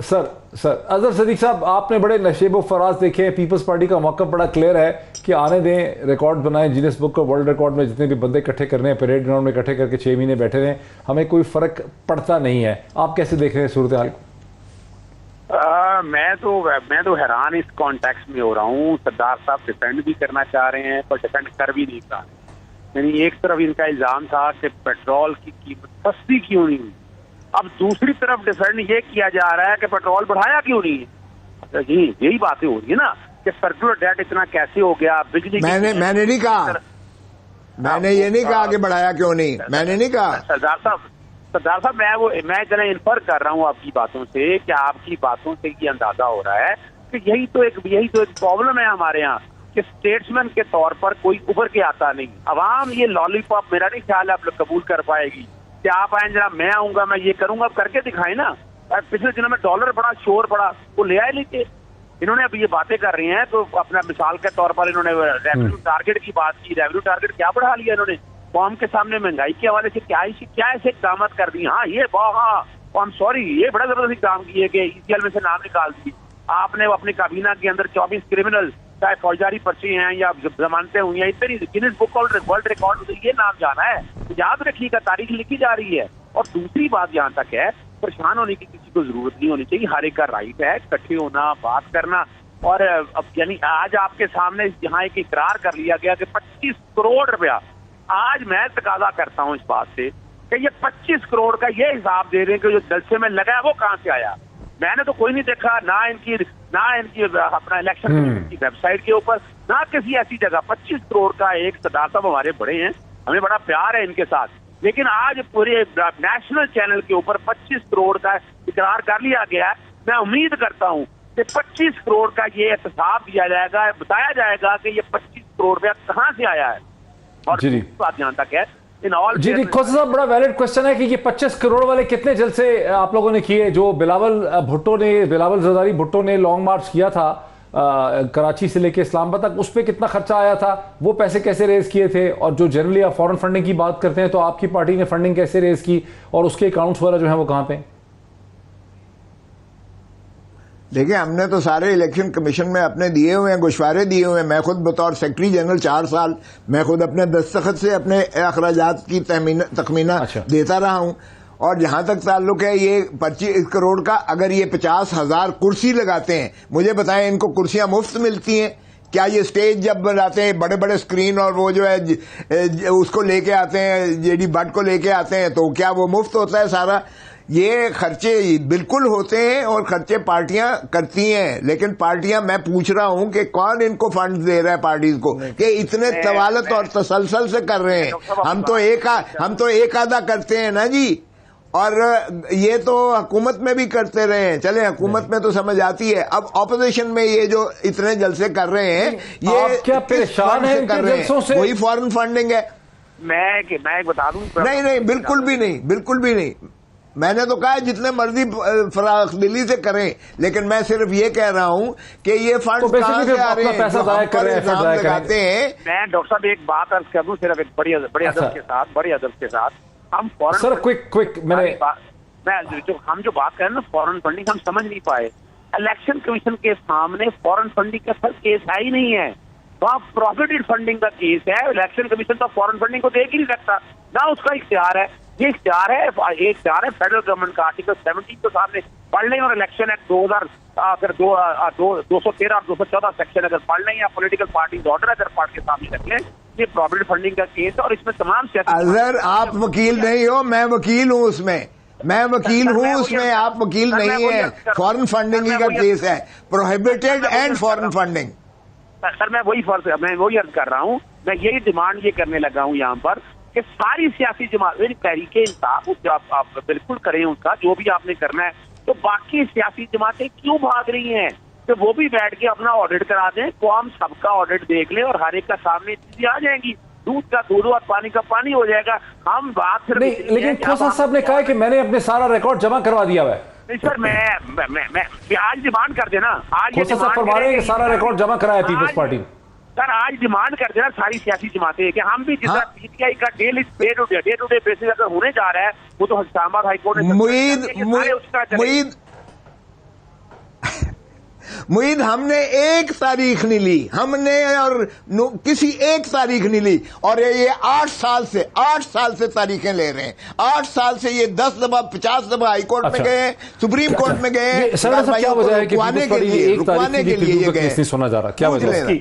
Speaker 1: سر اظہر صدیق صاحب آپ نے بڑے نشیب و فراز دیکھے ہیں. پیپلز پارٹی کا موقف بڑا کلیئر ہے کہ آنے دیں, ریکارڈ بنائیں, جینیس بک کو ورلڈ ریکارڈ میں جتنے بھی بندے اکٹھے کرنے ہیں پریڈ گراؤنڈ میں اکٹھے کر کے 6 مہینے بیٹھے رہیں, ہمیں کوئی فرق پڑتا نہیں ہے. آپ کیسے دیکھ رہے ہیں صورتحال کو؟
Speaker 4: میں تو حیران اس کانٹیکس میں ہو رہا ہوں. سردار صاحب ڈیفینڈ بھی کرنا چاہ رہے ہیں پر ڈیفینڈ کر بھی نہیں پا رہے. یعنی ایک طرف ان کا الزام تھا کہ پیٹرول کی قیمت سستی کیوں نہیں ہوئی, اب دوسری طرف ڈیفینڈ یہ کیا جا رہا ہے کہ پیٹرول بڑھایا کیوں نہیں ہے. یہی باتیں ہو رہی ہے نا کہ سرکولر ڈیٹ اتنا کیسے ہو گیا. بجلی
Speaker 3: میں نے نہیں کہا, میں نے یہ نہیں کہا کہ بڑھایا کیوں نہیں, میں نے نہیں کہا.
Speaker 4: سردار صاحب میں اتنا انفر کر رہا ہوں آپ کی باتوں سے کہ آپ کی باتوں سے یہ اندازہ ہو رہا ہے کہ یہی تو ایک پرابلم ہے ہمارے ہاں کہ اسٹیٹسمین کے طور پر کوئی ابھر کے آتا نہیں. عوام یہ لالی پاپ میرا نہیں خیال ہے اب قبول کر پائے گی کہ آپ آئیں جناب میں آؤں گا میں یہ کروں گا, اب کر کے دکھائیں نا. پچھلے دنوں میں ڈالر بڑا شور پڑا, وہ لے آئے لیتے. انہوں نے اب یہ باتیں کر رہی ہیں تو اپنا مثال کے طور پر انہوں نے ریونیو ٹارگیٹ کی بات کی. ریونیو ٹارگیٹ کیا بڑھا لیا انہوں نے قوم کے سامنے, مہنگائی کے حوالے سے کیا ایسے اقدامات کر دی. ہاں یہ ہاں سوری یہ بڑا زبردست اقدام کیے کہ ECL میں سے نام نکال دی. آپ نے اپنی کابینہ کے اندر 24 کرمنل چاہے فوجداری پرچی ہیں یا ضمانتیں ہوئی ہیں اتنی grains book of world record سے یہ نام جانا ہے. یاد رکھیے گا تاریخ لکھی جا رہی ہے. اور دوسری بات جہاں تک ہے پریشان ہونے کی کسی کو ضرورت نہیں ہونی چاہیے. ہر ایک کا رائٹ ہے اکٹھے ہونا, بات کرنا. اور اب یعنی آج آپ کے سامنے یہاں ایک اقرار کر لیا گیا کہ 25 کروڑ روپیہ, آج میں تقاضا کرتا ہوں اس بات سے کہ یہ 25 کروڑ کا یہ حساب دے رہے ہیں کہ جو جلسے میں لگا ہے وہ کہاں سے آیا. میں نے تو کوئی نہیں دیکھا, نہ ان کی اپنا الیکشن کی ویب سائٹ کے اوپر, نہ کسی ایسی جگہ. 25 کروڑ کا ایک صدر صاحب ہمارے بڑے ہیں, ہمیں بڑا پیار ہے ان کے ساتھ, لیکن آج پورے نیشنل چینل کے اوپر 25 کروڑ کا اقرار کر لیا گیا ہے. میں امید کرتا ہوں کہ 25 کروڑ کا یہ احتساب دیا جائے گا, بتایا جائے گا کہ یہ 25 کروڑ روپیہ کہاں سے آیا ہے. اور بات جہاں تک ہے
Speaker 1: جی کھوسا صاحب, بڑا ویلڈ کوشچن ہے کہ یہ 25 کروڑ والے کتنے جلسے آپ لوگوں نے کیے؟ جو بلاول زرداری بھٹو نے لانگ مارچ کیا تھا کراچی سے لے کے اسلام آباد تک, اس پہ کتنا خرچہ آیا تھا, وہ پیسے کیسے ریز کیے تھے؟ اور جو جنرلی آپ فورن فنڈنگ کی بات کرتے ہیں تو آپ کی پارٹی نے فنڈنگ کیسے ریز کی اور اس کے اکاؤنٹس وغیرہ جو ہیں وہ کہاں پہ؟
Speaker 3: دیکھیں ہم نے تو سارے الیکشن کمیشن میں اپنے دیے ہوئے ہیں, گوشوارے دیے ہوئے ہیں. میں خود بطور سیکرٹری جنرل 4 سال میں خود اپنے دستخط سے اپنے اخراجات کی تخمینہ دیتا رہا ہوں. اور جہاں تک تعلق ہے یہ 25 کروڑ کا, اگر یہ 50,000 کرسی لگاتے ہیں, مجھے بتائیں ان کو کرسیاں مفت ملتی ہیں کیا؟ یہ سٹیج جب بناتے ہیں بڑے بڑے سکرین اور وہ جو ہے اس کو لے کے آتے ہیں, JD بٹ کو لے کے آتے ہیں, تو کیا وہ مفت ہوتا ہے سارا؟ یہ خرچے بالکل ہوتے ہیں اور خرچے پارٹیاں کرتی ہیں, لیکن پارٹیاں, میں پوچھ رہا ہوں کہ کون ان کو فنڈ دے رہا ہے پارٹیز کو کہ اتنے طوالت اور تسلسل سے کر رہے ہیں؟ ہم تو ایک آدھا کرتے ہیں نا جی. اور یہ تو حکومت میں بھی کرتے رہے ہیں, چلیں حکومت میں تو سمجھ آتی ہے. اب اپوزیشن میں یہ جو اتنے جلسے کر رہے ہیں یہ
Speaker 1: کیا پریشان ہیں
Speaker 3: کر رہے ہیں؟ وہی فورن فنڈنگ ہے.
Speaker 4: میں بتا دوں,
Speaker 3: نہیں بالکل بھی نہیں, بالکل بھی نہیں. میں نے تو کہا جتنے مرضی فراخ دلی سے کریں, لیکن میں صرف یہ کہہ رہا ہوں کہ یہ فنڈ کہاں سے آ رہے ہیں جو ہم پر الزام لگاتے ہیں.
Speaker 4: میں ڈاکٹر صاحب ایک بات عرض کر دوں صرف ایک بڑے ادب کے ساتھ ہم
Speaker 1: سر کوئک
Speaker 4: ہم جو بات کریں نا فورن فنڈنگ, ہم سمجھ نہیں پائے. الیکشن کمیشن کے سامنے فورن فنڈنگ کا سر کیس ہے ہی نہیں ہے, وہاں پروفیٹڈ فنڈنگ کا کیس ہے. الیکشن کمیشن تو فورن فنڈنگ کو دیکھ ہی نہیں سکتا, نہ اس کا اختیار ہے. یہ اختیار ہے فیڈرل گورنمنٹ کا, آرٹیکل 17 کو سامنے پڑھ لیں اور الیکشن ایکٹ 213 اور 214 سیکشن اگر پڑھ لیں یا پولیٹیکل پارٹیز آرڈر اگر پڑھ کے سامنے رکھ لیں, یہ پروفیٹڈ فنڈنگ کا کیس ہے. اور اس میں تمام
Speaker 3: اگر آپ وکیل نہیں ہو, میں وکیل ہوں اس میں, آپ وکیل نہیں ہیں. فورن فنڈنگ کا کیس ہے, پروہیبٹڈ اینڈ فورن فنڈنگ.
Speaker 4: سر میں وہی عرض کر رہا ہوں, میں یہی ڈیمانڈ یہ کرنے لگا ہوں یہاں پر کہ ساری سیاسی جماعت تحریک انصاف آپ بالکل کریں ان کا جو بھی آپ نے کرنا ہے, تو باقی سیاسی جماعتیں کیوں بھاگ رہی ہیں کہ وہ بھی بیٹھ کے اپنا آڈٹ کرا دیں, قوم سب کا آڈٹ دیکھ لیں اور ہر ایک کا سامنے چیزیں آ جائیں گی. دودھ کا دودھ اور پانی کا پانی ہو جائے گا. ہم بات
Speaker 1: نہیں, لیکن کھوسا صاحب نے کہا کہ میں نے اپنے سارا ریکارڈ جمع کروا دیا ہے.
Speaker 4: سر میں آج ڈیمانڈ کر دینا,
Speaker 1: کھوسا صاحب فرما رہے ہیں کہ سارا ریکارڈ جمع کرایا پیپلز پارٹی نے.
Speaker 4: سر آج ڈیمانڈ کر دینا ساری سیاسی جماعتیں کہ ہم بھی جس طرح PTI کا ڈے ٹو ڈے بیسس اگر ہونے جا رہا ہے, وہ تو اسلام آباد ہائی کورٹ نے
Speaker 3: معید ہم نے ایک تاریخ نہیں لی, ہم نے اور کسی ایک تاریخ نہیں لی, اور یہ 8 سال سے تاریخیں لے رہے ہیں. 8 سال سے یہ 10 دفعہ 50 دفعہ ہائی کورٹ میں گئے ہیں, سپریم کورٹ میں گئے ہیں. رکوانے کے لیے یہ گئے.
Speaker 1: سنا جا رہا کیا وجہ ہے؟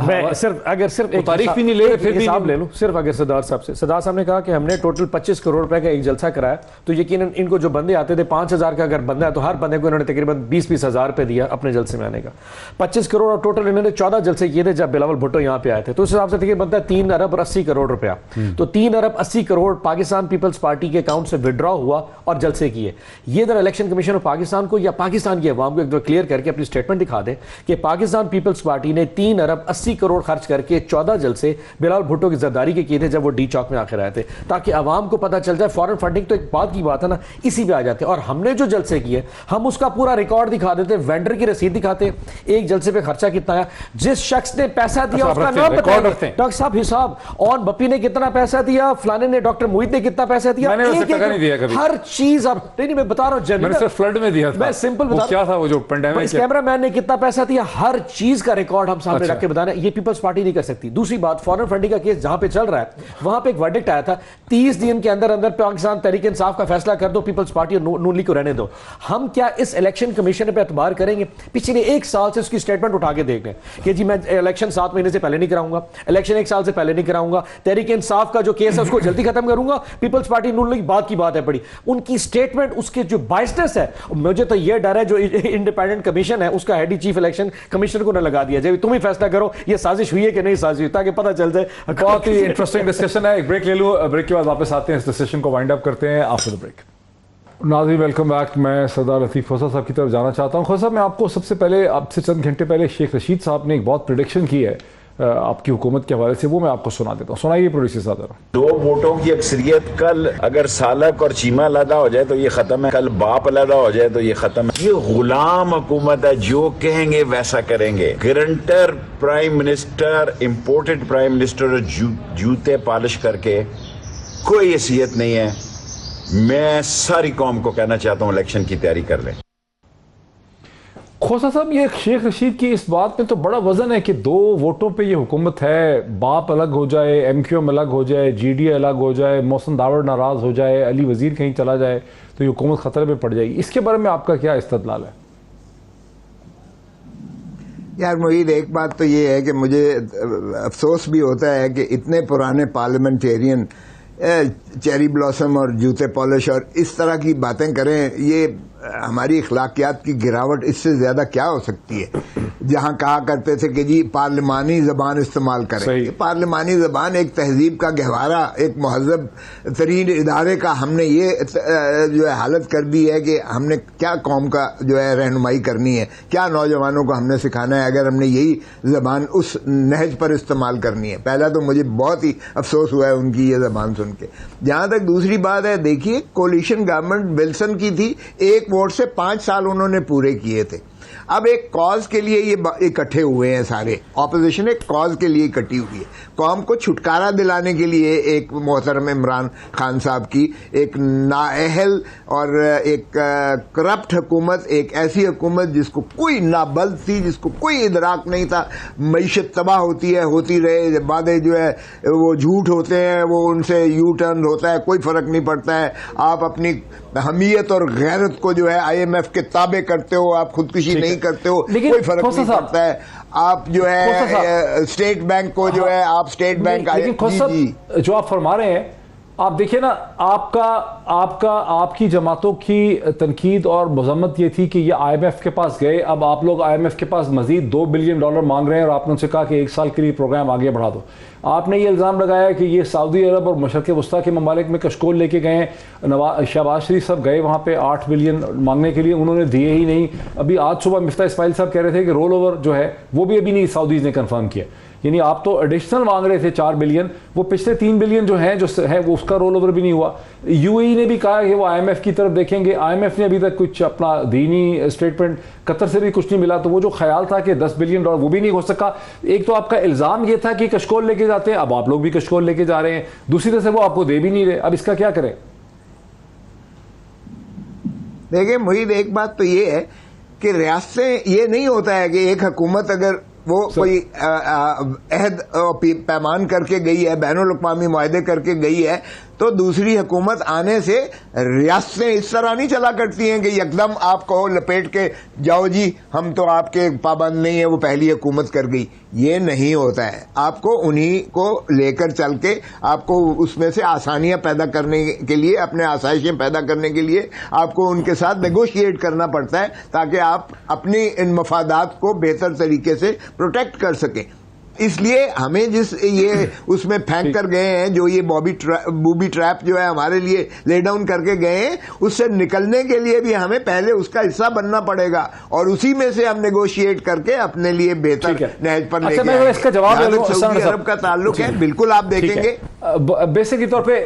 Speaker 2: میں صرف ایک
Speaker 1: تاریخ بھی نہیں لے پھر بھی
Speaker 2: حساب لے لوں. صرف اگر صدار صاحب نے کہا کہ ہم نے ٹوٹل 25 کروڑ روپے کا ایک جلسہ کرایا, تو یقیناً ان کو جو بندے آتے تھے 5,000 کا اگر بندہ ہے تو ہر بندے کو انہوں نے تقریباً 20 ہزار روپے دیا اپنے جلسے میں آنے کا. 25 کروڑ اور ٹوٹل انہوں نے 14 جلسے کیے تھے جب بلاول بھٹو یہاں پہ آئے تھے, تو اس حساب سے تقریباً بنتا ہے 3 ارب اور 80 کروڑ روپیہ. تو 3 ارب 80 کروڑ پاکستان پیپلز پارٹی کے اکاؤنٹ سے وڈرا ہوا اور جلسے کیے. یہ ذرا الیکشن کمیشن آف پاکستان کو یا پاکستان کی عوام کو ایک کلیئر کر کے اپنی اسٹیٹمنٹ دکھا دیں کہ پاکستان پیپلز پارٹی نے 3 ارب 80 80 کروڑ خرچ کر کے 14 جلسے بلال بھٹو کی زرداری کے کیے تھے جب وہ ڈی چوک میں آخر آئے تھے, تاکہ عوام کو پتہ چل جائے. فارن فنڈنگ تو ایک بات کی بات ہے نا, اسی پہ آ جاتے ہیں. اور ہم نے جو جلسے کیے ہم اس کا پورا ریکارڈ دکھا دیتے, وینڈر کی رسید دکھاتے, ایک جلسے پہ خرچہ کتنا آیا, جس شخص نے پیسہ دیا اس کا نام بتائیں. ڈاکٹر صاحب حساب اون بپی نے کتنا پیسہ دیا, فلانے نے, ڈاکٹر موہت نے کتنا پیسہ دیا, ہر چیز. اب نہیں میں بتا رہا ہوں
Speaker 1: فلڈ میں دیا تھا,
Speaker 2: میں سمپل بتا
Speaker 1: کیا تھا وہ جو پینڈیمک,
Speaker 2: کیمرہ مین نے کتنا پیسہ دیا, ہر چیز کا ریکارڈ ہم سامنے رکھ کے بتانا. یہ پیپلز پارٹی نہیں کر سکتی. دوسری بات, فارن فنڈنگ کا کیس جہاں پہ چل رہا ہے وہاں پہ ایک ورڈکٹ آیا تھا 30 دن کے اندر اندر پاکستان تحریک انصاف کا فیصلہ کر دو, پیپلز پارٹی اور نون لیگ کو رہنے دو. ہم کیا اس الیکشن کمیشن پہ اعتبار کریں گے؟ پچھلے ایک سال سے اس کی سٹیٹمنٹ اٹھا کے دیکھ لیں کہ جی میں الیکشن 7 مہینے سے پہلے نہیں کراؤں گا, الیکشن 1 سال سے پہلے نہیں کراؤں گا, تحریک انصاف کا جو کیس ہے اس کو جلدی ختم کروں گا. پیپلز پارٹی نون لیگ بات کی بات ہے پڑی, ان کی سٹیٹمنٹ اس کے جو بائسنس ہے, مجھے تو یہ ڈر ہے جو انڈیپینڈنٹ کمیشن ہے اس کا ہیڈ چیف الیکشن کمشنر کو نہ لگا دیا جائے, تم ہی فیصلہ کرو یہ سازش ہوئی ہے کہ نہیں سازش ہوئی, تاکہ پتہ چل جائے.
Speaker 1: بہت ہی انٹرسٹنگ ڈسکشن ہے. ایک بریک لے لوں, بریک کے بعد واپس آتے ہیں, اس ڈسکشن کو وائنڈ اپ کرتے ہیں آفٹر دا بریک. ناظرین ویلکم بیک. میں سردار لطیف خوسا صاحب کی طرف جانا چاہتا ہوں. خوسا صاحب, میں آپ کو سب سے پہلے, آپ سے چند گھنٹے پہلے شیخ رشید صاحب نے ایک بہت پریڈکشن کی ہے آپ کی حکومت کے حوالے سے, وہ میں آپ کو سنا دیتا ہوں. سنائیے پروڈیوسر صاحب ذرا.
Speaker 5: 2 ووٹوں کی اکثریت, کل اگر سالک اور چیمہ علیحدہ ہو جائے تو یہ ختم ہے, کل باپ علیحدہ ہو جائے تو یہ ختم ہے. یہ غلام حکومت ہے, جو کہیں گے ویسا کریں گے. Guarantor prime minister, imported prime minister, جوتے پالش کر کے کوئی حیثیت نہیں ہے. میں ساری قوم کو کہنا چاہتا ہوں الیکشن کی تیاری کر لیں.
Speaker 1: خوسا صاحب, یہ شیخ رشید کی اس بات میں تو بڑا وزن ہے کہ 2 ووٹوں پہ یہ حکومت ہے, باپ الگ ہو جائے, ایم کیو ایم الگ ہو جائے, جی ڈی اے الگ ہو جائے, محسن داوڑ ناراض ہو جائے, علی وزیر کہیں چلا جائے تو یہ حکومت خطرے میں پڑ جائے گی. اس کے بارے میں آپ کا کیا استدلال ہے؟
Speaker 3: یار معید, ایک بات تو یہ ہے کہ مجھے افسوس بھی ہوتا ہے کہ اتنے پرانے پارلیمنٹیرین چیری بلاسم اور جوتے پالش اور اس طرح کی باتیں کریں. یہ ہماری اخلاقیات کی گراوٹ اس سے زیادہ کیا ہو سکتی ہے؟ جہاں کہا کرتے تھے کہ جی پارلیمانی زبان استعمال کریں. پارلیمانی زبان ایک تہذیب کا گہوارہ, ایک مہذب ترین ادارے کا ہم نے یہ جو ہے حالت کر دی ہے کہ ہم نے کیا قوم کا جو ہے رہنمائی کرنی ہے, کیا نوجوانوں کو ہم نے سکھانا ہے اگر ہم نے یہی زبان اس نہج پر استعمال کرنی ہے. پہلا تو مجھے بہت ہی افسوس ہوا ہے ان کی یہ زبان سن کے. جہاں تک دوسری بات ہے, دیکھیے کولیشن گورنمنٹ ولسن کی تھی, 1 ووٹ سے 5 سال انہوں نے پورے کیے تھے. اب ایک کاز کے لیے یہ اکٹھے ہوئے ہیں سارے, اپوزیشن ایک کاز کے لیے اکٹھی ہوئی ہے. قوم کو چھٹکارا دلانے کے لیے ایک محترم عمران خان صاحب کی ایک نااہل اور ایک کرپٹ حکومت, ایک ایسی حکومت جس کو کوئی نابلد تھی, جس کو کوئی ادراک نہیں تھا. معیشت تباہ ہوتی ہے, ہوتی رہے, وعدے جو ہے وہ جھوٹ ہوتے ہیں, وہ ان سے یو ٹرن ہوتا ہے, کوئی فرق نہیں پڑتا ہے. آپ اپنی حمیت اور غیرت کو جو ہے IMF کے تابع کرتے ہو, آپ خودکشی نہیں کرتے ہو, کوئی فرق نہیں پڑتا ہے. آپ جو ہے اسٹیٹ بینک کو جو ہے آپ اسٹیٹ بینک,
Speaker 1: جو آپ فرما رہے ہیں, آپ دیکھیں نا, آپ کی جماعتوں کی تنقید اور مذمت یہ تھی کہ یہ IMF کے پاس گئے, اب آپ لوگ IMF کے پاس مزید $2 بلین مانگ رہے ہیں اور آپ نے ان سے کہا کہ 1 سال کے لیے پروگرام آگے بڑھا دو. آپ نے یہ الزام لگایا کہ یہ سعودی عرب اور مشرق وسطیٰ کے ممالک میں کشکول لے کے گئے ہیں. شہباز شریف صاحب گئے وہاں پہ 8 بلین مانگنے کے لیے, انہوں نے دیے ہی نہیں. ابھی آج صبح مفتاح اسماعیل صاحب کہہ رہے تھے کہ رول اوور جو ہے وہ بھی ابھی نہیں سعودیز نے کنفرم کیا. یعنی آپ تو ایڈیشنل مانگ رہے تھے 4 بلین, وہ پچھلے 3 بلین جو ہیں وہ اس کا رول اوور بھی نہیں ہوا. UAE نے بھی کہا کہ وہ IMF کی طرف دیکھیں گے. IMF نے ابھی تک کچھ اپنا دینی اسٹیٹمنٹ, قطر سے بھی کچھ نہیں ملا. تو وہ جو خیال تھا کہ $10 بلین وہ بھی نہیں ہو سکا. ایک تو آپ کا الزام یہ تھا کہ کشکول لے کے جاتے ہیں, اب آپ لوگ بھی کشکول لے کے جا رہے ہیں. دوسری طرف سے وہ آپ کو دے بھی نہیں رہے. اب اس کا کیا کریں؟
Speaker 3: دیکھیں معید, ایک بات تو یہ ہے کہ ریاستیں, یہ نہیں ہوتا ہے کہ ایک حکومت اگر وہ کوئی عہد پیمان کر کے گئی ہے, بین الاقوامی معاہدے کر کے گئی ہے, تو دوسری حکومت آنے سے ریاستیں اس طرح نہیں چلا کرتی ہیں کہ یکدم آپ کو لپیٹ کے جاؤ جی ہم تو آپ کے پابند نہیں ہیں, وہ پہلی حکومت کر گئی. یہ نہیں ہوتا ہے. آپ کو انہی کو لے کر چل کے آپ کو اس میں سے آسانیاں پیدا کرنے کے لیے, اپنے آسائشیں پیدا کرنے کے لیے آپ کو ان کے ساتھ نیگوشیٹ کرنا پڑتا ہے تاکہ آپ اپنی ان مفادات کو بہتر طریقے سے پروٹیکٹ کر سکیں. اس لیے ہمیں جس یہ اس میں پھینک کر گئے ہیں، جو یہ بوبی ٹریپ جو ہے ہمارے لیے لے ڈاؤن کر کے گئے ہیں، اس سے نکلنے کے لیے بھی ہمیں پہلے اس کا حصہ بننا پڑے گا، اور اسی میں سے ہم نیگوشیٹ کر کے اپنے لیے بہتر نہج پر لے کے آئیں گے۔ جہاں تک سعودی عرب کا تعلق ہے، بالکل آپ دیکھیں گے
Speaker 1: بیسک طور پہ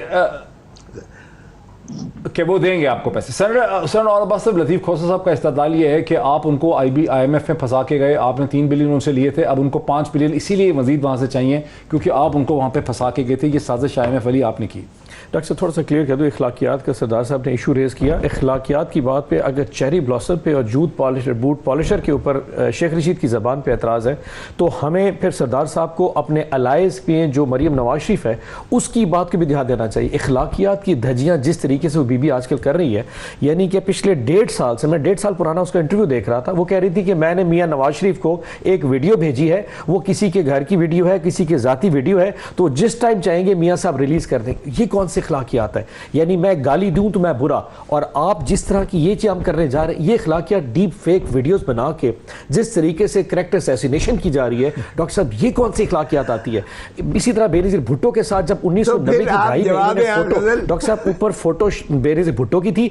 Speaker 1: کہ وہ دیں گے آپ کو پیسے۔ سینیٹر اور عباس صاحب، لطیف کھوسہ صاحب کا استدلال یہ ہے کہ آپ ان کو آئی ایم ایف میں پھنسا کے گئے، آپ نے 3 بلین ان سے لیے تھے، اب ان کو 5 بلین اسی لیے مزید وہاں سے چاہیے کیونکہ آپ ان کو وہاں پہ پھنسا کے گئے تھے۔ یہ سازش آئی ایم ایف والی آپ نے کی۔
Speaker 2: ڈاکٹر صاحب تھوڑا سا کلیئر کر دو، اخلاقیات کا سردار صاحب نے ایشو ریز کیا، اخلاقیات کی بات پہ اگر چیری بلاسم پہ اور بوٹ پالشر کے اوپر شیخ رشید کی زبان پہ اعتراض ہے تو ہمیں پھر سردار صاحب کو اپنے الائز پہ جو مریم نواز شریف ہے اس کی بات کو بھی دھیان دینا چاہیے۔ اخلاقیات کی دھجیاں جس طریقے سے وہ بی بی آج کل کر رہی ہے، یعنی کہ پچھلے 1.5 سال سے، میں 1.5 سال پرانا اس کا انٹرویو دیکھ رہا تھا، وہ کہہ رہی تھی کہ میں نے میاں نواز شریف کو ایک ویڈیو بھیجی ہے، وہ کسی کے گھر کی ویڈیو ہے، کسی کے ذاتی ویڈیو ہے، تو جس ٹائم چاہیں گے میاں صاحب ریلیز کر دیں۔ یہ کون سی اخلاقیات ہے؟ یعنی میں گالی دوں تو میں برا، اور آپ جس طرح کی یہ چیز ہم کرنے جا رہے ہیں، یہ اخلاقیات ڈیپ فیک ویڈیوز بنا کے جس طریقے سے کریکٹر اسیسینیشن کی جا رہی ہے، ڈاکٹر صاحب یہ کون سی اخلاقیات آتی ہے؟ اسی طرح بینظیر بھٹو کے ساتھ جب 1990 کی دہائی میں ڈاکٹر صاحب اوپر فوٹو بینظیر بھٹو کی تھی،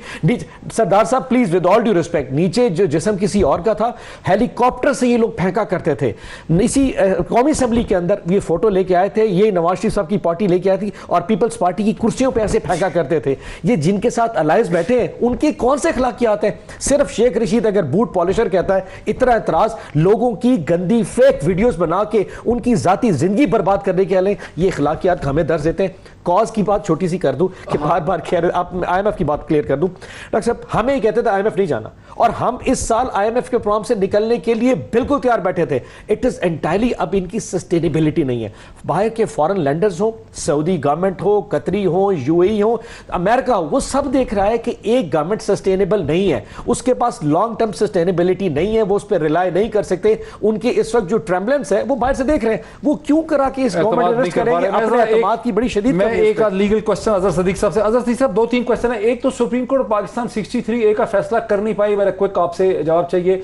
Speaker 2: سردار صاحب please with all due respect, نیچے جو جسم کسی اور کا تھا، ہیلی کاپٹر سے یہ لوگ پھینکا کرتے تھے۔ اسی قومی اسمبلی کے اندر یہ فوٹو لے کے آئے تھے، یہ نواز شریف صاحب کی پارٹی لے کے آئی تھی، اور پیپلز پارٹی کی کرسیوں پہ ایسے پھینکا کرتے تھے۔ یہ جن کے ساتھ الائز بیٹھے ہیں ان کے کون سے اخلاقیات ہیں؟ صرف شیخ رشید اگر بوٹ پالشر کہتا ہے، اتنا اعتراض لوگوں کی گندی فیک ویڈیوز بنا کے ان کی ذاتی زندگی برباد کرنے کے لیں، یہ اخلاقیات ہمیں درج دیتے ہیں۔ کاز کی بات چھوٹی سی کر دوں کہ بار بار کہہ رہے، آپ آئی ایم ایف کی بات کلیئر کر دوں، ڈاکٹر صاحب ہمیں ہی کہتے تھے آئی ایم ایف نہیں جانا، اور ہم اس سال آئی ایم ایف کے پروگرام سے نکلنے کے لیے بالکل تیار بیٹھے تھے۔ اٹ از انٹائرلی اب ان کی سسٹینیبلٹی نہیں ہے۔ باہر کے فارن لینڈرز ہوں، سعودی گورنمنٹ ہو، قطری ہو، یو اے ای ہو، امریکہ ہو، وہ سب دیکھ رہا ہے کہ ایک گورنمنٹ سسٹینیبل نہیں ہے، اس کے پاس لانگ ٹرم سسٹینیبلٹی نہیں ہے، وہ اس پہ ریلائی نہیں کر سکتے۔ ان کے اس وقت جو ٹرمبلنس ہے وہ باہر سے دیکھ رہے ہیں، وہ کیوں کرا کہ اس گورنمنٹ انویسٹ کریں گے؟ اپنے اعتماد کی بڑی شدید
Speaker 1: میں ایک لیگل کوسچن اظہر صدیق صاحب سے۔ اظہر صدیق صاحب 2-3 کوسچن ہیں۔ ایک تو سپریم کورٹ پاکستان 63A کا فیصلہ کر نہیں پائی، میرا کوئک آپ سے جواب چاہیے۔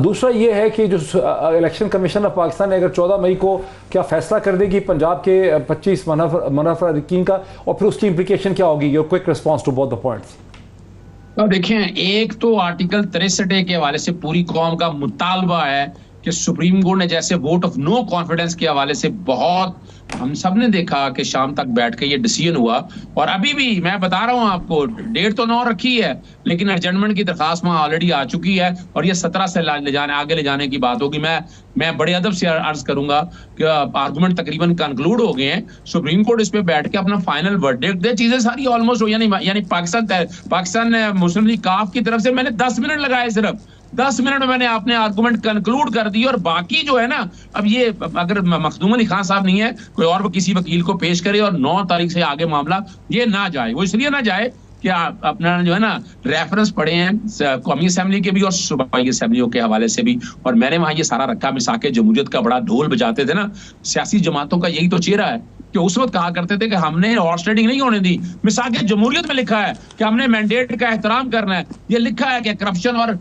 Speaker 1: دوسرا یہ ہے کہ جو الیکشن کمیشن آف پاکستان نے اگر 14 مئی کو کیا فیصلہ کر دے گی پنجاب کے 25 منافع اراکین کا، اور پھر اس کی امپلیکیشن کیا ہوگی؟ Your quick response to both the points.
Speaker 6: دیکھیں، ایک تو آرٹیکل 63 کے حوالے سے پوری قوم کا مطالبہ ہے کہ سپریم کورٹ نے جیسے ووٹ آف نو کانفیڈنس کے حوالے سے بہت ہم سب نے دیکھا کہ شام تک بیٹھ کے یہ ڈیسیژن ہوا، اور ابھی بھی میں بتا رہا ہوں آپ کو، ڈیٹ تو 9 رکھی ہے لیکن ایڈجرنمنٹ کی درخواست وہاں آلریڈی آ چکی ہے، اور یہ 17 سے آگے لے جانے کی بات ہوگی۔ میں بڑے ادب سے عرض کروں گا کہ آرگومنٹ تقریباً کنکلوڈ ہو گئے ہیں، سپریم کورٹ اس پہ بیٹھ کے اپنا فائنل ورڈکٹ دے، چیزیں ساری آلموسٹ ہو، یعنی پاکستان مسلم لیگ کاف کی طرف سے میں نے 10 منٹ لگائے، صرف 10 منٹ میں نے اپنے آرگومنٹ کنکلوڈ کر دی، اور باقی جو ہے نا، اب یہ اگر مخدوم علی خان صاحب نہیں ہے، کوئی اور کسی وکیل کو پیش کرے اور 9 تاریخ سے آگے معاملہ یہ نہ جائے، وہ اس لیے نہ جائے کہ اپنا جو ہے نا ریفرنس پڑھے ہیں قومی اسمبلی کے بھی اور صوبائی اسمبلیوں کے حوالے سے بھی، اور میں نے وہاں یہ سارا رکھا، مساق جمہوریت کا بڑا ڈھول بجاتے تھے نا سیاسی جماعتوں کا، یہی تو چہرہ ہے کہ اس وقت کہا کرتے تھے کہ ہم نے ہارس ٹریڈنگ نہیں ہونے دی، مساق جمہوریت میں لکھا ہے کہ ہم نے مینڈیٹ کا احترام کرنا ہے، یہ لکھا ہے کہ کرپشن اور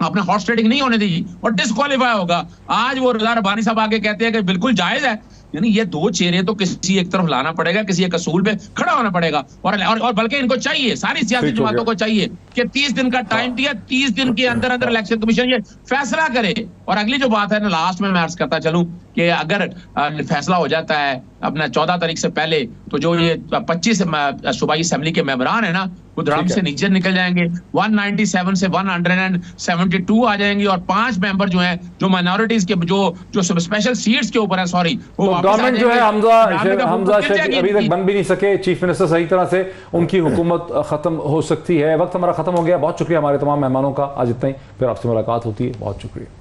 Speaker 6: اپنے ہارس ٹریڈنگ نہیں ہونے دی اور ڈسکوالیفائی ہوگا۔ آج وہ رضا ربانی صاحب آگے کہتے ہیں کہ بالکل جائز ہے، یعنی یہ 2 چہرے تو کسی ایک طرف لانا پڑے گا، کسی ایک اصول پہ کھڑا ہونا پڑے گا، اور بلکہ ان کو چاہیے، ساری سیاسی جماعتوں کو چاہیے کہ 30 دن کا ٹائم دیا، 30 دن کے اندر الیکشن کمیشن یہ فیصلہ کرے۔ اور اگلی جو بات ہے نا، لاسٹ میں عرض کرتا چلوں کہ اگر فیصلہ ہو جاتا ہے اپنا 14 تاریخ سے پہلے، تو جو یہ 25 صوبائی اسمبلی کے ممبران ہیں نا، وہ درام سے نیچے نکل جائیں گے، 197 سے 172 آ جائیں گے، اور 5 ممبر جو ہیں جو مائنورٹیز کے جو اسپیشل سیٹس کے اوپر ہیں، سوری، وہ
Speaker 1: گورنمنٹ جو ہے حمزہ شیخ ابھی تک بن بھی نہیں سکے چیف منسٹر صحیح طرح سے، ان کی حکومت ختم ہو سکتی ہے۔ وقت ہمارا ختم ہو گیا، بہت شکریہ ہمارے تمام مہمانوں کا، آج اتنا ہی، پھر آپ سے ملاقات ہوتی ہے، بہت شکریہ۔